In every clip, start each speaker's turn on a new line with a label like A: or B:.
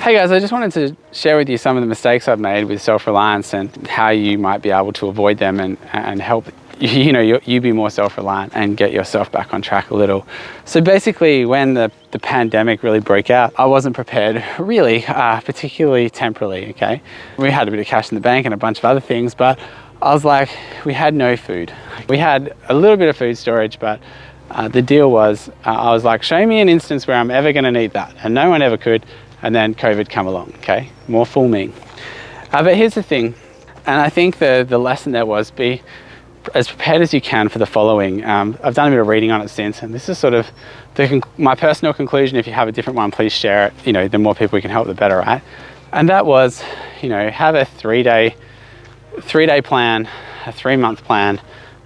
A: Hey guys, I just wanted to share with you some of the mistakes I've made with self-reliance and how you might be able to avoid them and help you be more self-reliant and get yourself back on track a little. So basically, when the pandemic really broke out, I wasn't prepared really, particularly temporarily, okay? We had a bit of cash in the bank and a bunch of other things, but I was like, we had no food. We had a little bit of food storage, but the deal was, I was like, show me an instance where I'm ever gonna need that. And no one ever could. And then COVID come along, okay? More fool me. But here's the thing, and I think the lesson there was be as prepared as you can for the following. I've done a bit of reading on it since, and this is sort of my personal conclusion. If you have a different one, please share it. The more people we can help, the better, right? And that was, have a three-day plan, a 3-month plan,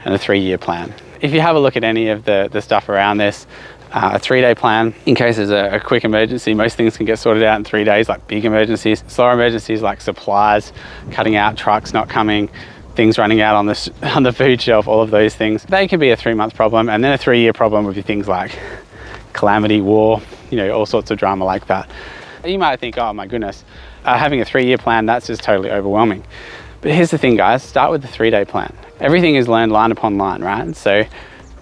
A: and a 3-year plan. If you have a look at any of the stuff around this, a 3-day plan, in case there's a quick emergency, most things can get sorted out in 3 days, like big emergencies. Slower emergencies like supplies, cutting out, trucks not coming, things running out on the food shelf, all of those things. They can be a 3-month problem, and then a 3-year problem would be things like calamity, war, all sorts of drama like that. You might think, oh my goodness, having a 3-year plan, that's just totally overwhelming. But here's the thing, guys, start with the 3-day plan. Everything is learned line upon line, right? So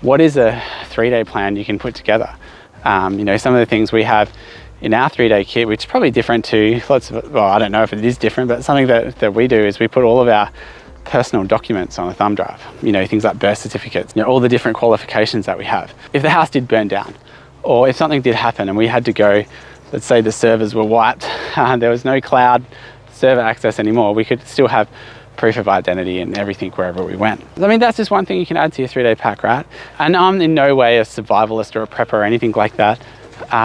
A: what is a 3-day plan you can put together? Some of the things we have in our 3-day kit, which is probably different to I don't know if it is different, but something that we do is we put all of our personal documents on a thumb drive, things like birth certificates, all the different qualifications that we have. If the house did burn down, or if something did happen and we had to go, let's say the servers were wiped, there was no cloud server access anymore, we could still have proof of identity and everything wherever we went. I mean, that's just one thing you can add to your 3-day pack, right? And I'm in no way a survivalist or a prepper or anything like that.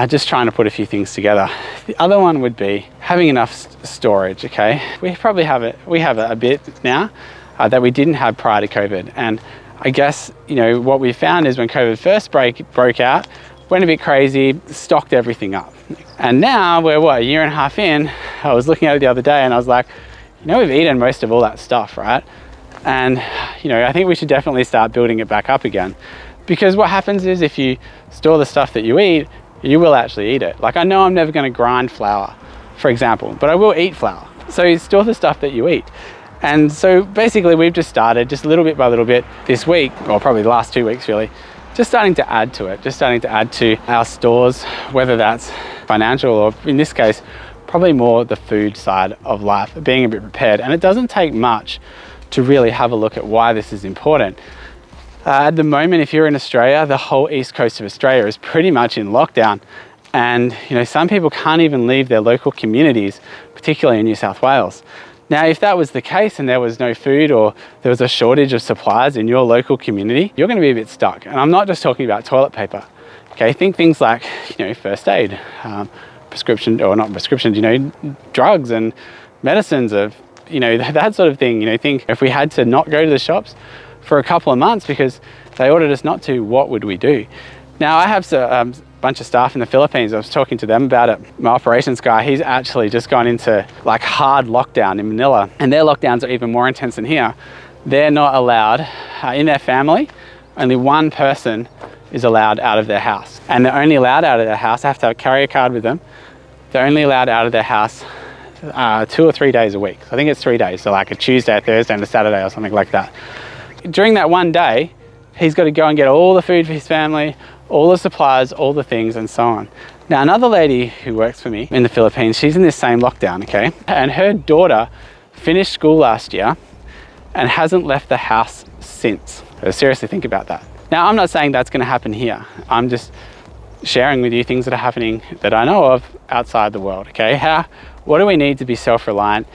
A: Just trying to put a few things together. The other one would be having enough storage, okay? We probably have it, we have a bit now that we didn't have prior to COVID. And I guess, what we found is when COVID first broke out, went a bit crazy, stocked everything up. And now we're, a year and a half in, I was looking at it the other day and I was like, we've eaten most of all that stuff, right? And, I think we should definitely start building it back up again. Because what happens is if you store the stuff that you eat, you will actually eat it. Like, I know I'm never gonna grind flour, for example, but I will eat flour. So you store the stuff that you eat. And so basically we've just started, just little bit by little bit this week, or probably the last 2 weeks really, just starting to add to it, just starting to add to our stores, whether that's financial or in this case, probably more the food side of life, being a bit prepared. And it doesn't take much to really have a look at why this is important. At the moment, if you're in Australia, the whole east coast of Australia is pretty much in lockdown. And some people can't even leave their local communities, particularly in New South Wales. Now, if that was the case and there was no food or there was a shortage of supplies in your local community, you're gonna be a bit stuck. And I'm not just talking about toilet paper, okay? Think things like, first aid, prescription, or not prescriptions, drugs and medicines of, that sort of thing. Think if we had to not go to the shops for a couple of months because they ordered us not to, what would we do? Now, I have a bunch of staff in the Philippines. I was talking to them about it. My operations guy, he's actually just gone into like hard lockdown in Manila, and their lockdowns are even more intense than here. They're not allowed, in their family, only one person is allowed out of their house. And they're only allowed out of their house, they have to carry a card with them. They're only allowed out of their house 2 or 3 days a week. I think it's 3 days, so like a Tuesday, a Thursday, and a Saturday or something like that. During that one day, he's got to go and get all the food for his family, all the supplies, all the things, and so on. Now, another lady who works for me in the Philippines, she's in this same lockdown, okay? And her daughter finished school last year and hasn't left the house since. So seriously, think about that. Now, I'm not saying that's gonna happen here. I'm just sharing with you things that are happening that I know of outside the world, okay? What do we need to be self-reliant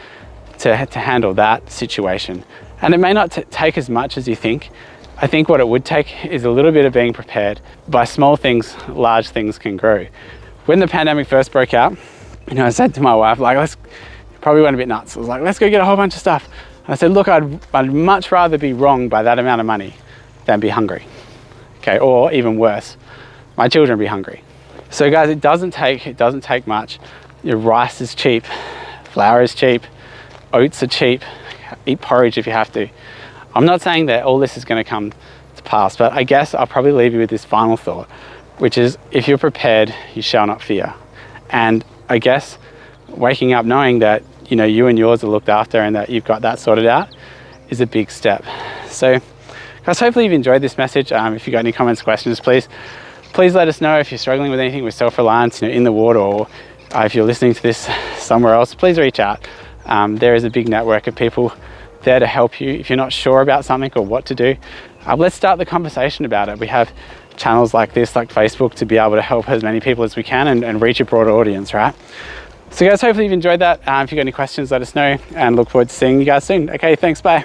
A: to handle that situation? And it may not take as much as you think. I think what it would take is a little bit of being prepared. By small things, large things can grow. When the pandemic first broke out, I said to my wife, probably went a bit nuts. I was like, let's go get a whole bunch of stuff. And I said, look, I'd much rather be wrong by that amount of money than be hungry, okay? Or even worse, my children be hungry. So guys, it doesn't take much. Your rice is cheap, flour is cheap, oats are cheap, eat porridge if you have to. I'm not saying that all this is going to come to pass, but I guess I'll probably leave you with this final thought, which is if you're prepared, you shall not fear. And I guess waking up knowing that, you know, you and yours are looked after and that you've got that sorted out is a big step. So guys, hopefully you've enjoyed this message. If you've got any comments, questions, please let us know. If you're struggling with anything with self-reliance, you know, in the water, or if you're listening to this somewhere else, please reach out. There is a big network of people there to help you. If you're not sure about something or what to do, let's start the conversation about it. We have channels like this, like Facebook, to be able to help as many people as we can and reach a broader audience, right? So guys, hopefully you've enjoyed that. If you've got any questions, let us know, and look forward to seeing you guys soon. Okay, thanks, bye.